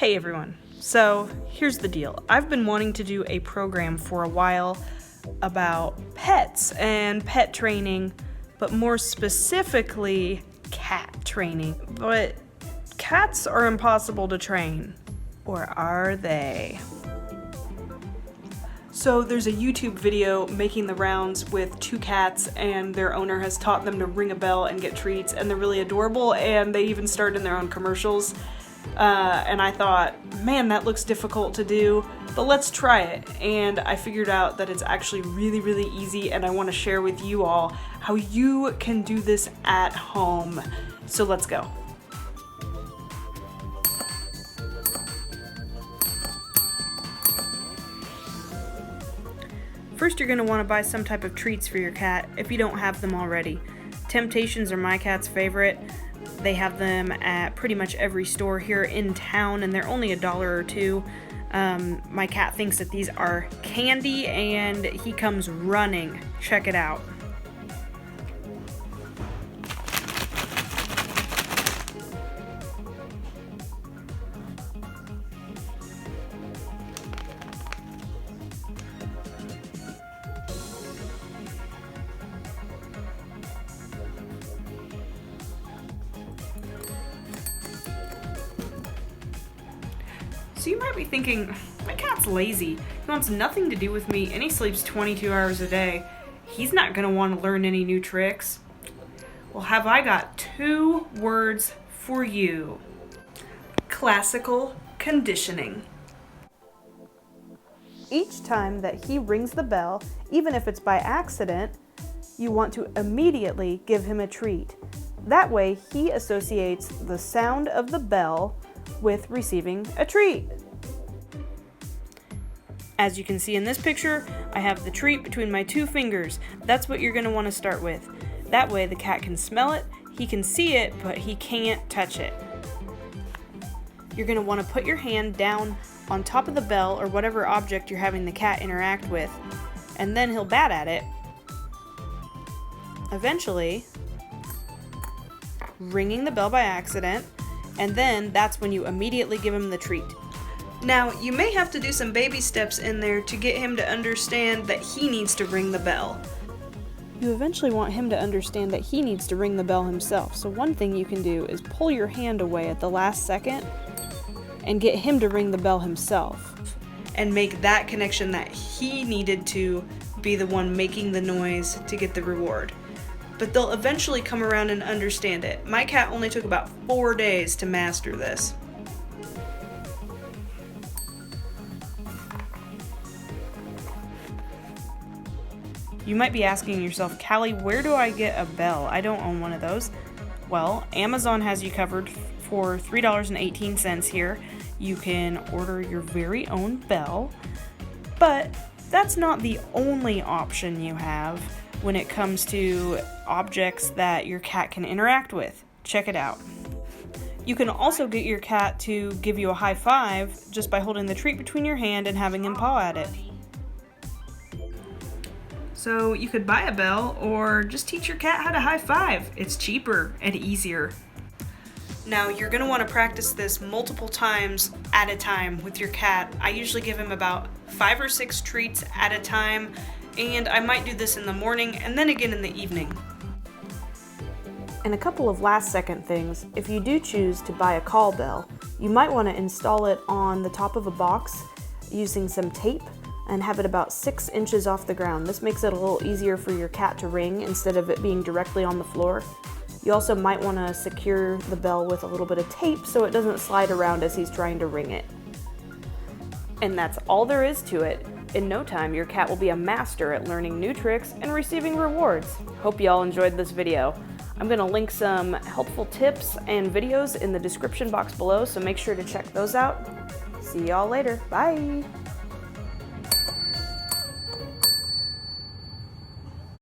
Hey everyone, so here's the deal. I've been wanting to do a program for a while about pets and pet training, but more specifically cat training. But cats are impossible to train, or are they? So there's a YouTube video making the rounds with two cats, and their owner has taught them to ring a bell and get treats, and they're really adorable, and they even starred in their own commercials. And I thought, man, that looks difficult to do, but let's try it. And I figured out that it's actually really, really easy, and I want to share with you all how you can do this at home. So let's go. First, you're going to want to buy some type of treats for your cat if you don't have them already. Temptations are my cat's favorite. They have them at pretty much every store here in town, and they're only $1 or $2. My cat thinks that these are candy, and he comes running. Check it out. So you might be thinking, my cat's lazy. He wants nothing to do with me, and he sleeps 22 hours a day. He's not going to want to learn any new tricks. Well, have I got 2 words for you. Classical conditioning. Each time that he rings the bell, even if it's by accident, you want to immediately give him a treat. That way, he associates the sound of the bell with receiving a treat. As you can see in this picture, I have the treat between my 2 fingers. That's what you're going to want to start with. That way the cat can smell it, he can see it, but he can't touch it. You're going to want to put your hand down on top of the bell or whatever object you're having the cat interact with, and then he'll bat at it, eventually ringing the bell by accident, and then that's when you immediately give him the treat. Now, you may have to do some baby steps in there to get him to understand that he needs to ring the bell. You eventually want him to understand that he needs to ring the bell himself, so one thing you can do is pull your hand away at the last second and get him to ring the bell himself. And make that connection that he needed to be the one making the noise to get the reward. But they'll eventually come around and understand it. My cat only took about 4 days to master this. You might be asking yourself, Callie, where do I get a bell? I don't own one of those. Well, Amazon has you covered for $3.18 here. You can order your very own bell, but that's not the only option you have when it comes to objects that your cat can interact with. Check it out. You can also get your cat to give you a high five just by holding the treat between your hand and having him paw at it. So you could buy a bell or just teach your cat how to high five. It's cheaper and easier. Now you're going to want to practice this multiple times at a time with your cat. I usually give him about 5 or 6 treats at a time, and I might do this in the morning and then again in the evening. And a couple of last second things. If you do choose to buy a call bell, you might want to install it on the top of a box using some tape and have it about 6 inches off the ground. This makes it a little easier for your cat to ring instead of it being directly on the floor. You also might want to secure the bell with a little bit of tape so it doesn't slide around as he's trying to ring it. And that's all there is to it. In no time, your cat will be a master at learning new tricks and receiving rewards. Hope you all enjoyed this video. I'm going to link some helpful tips and videos in the description box below, so make sure to check those out. See y'all later. Bye!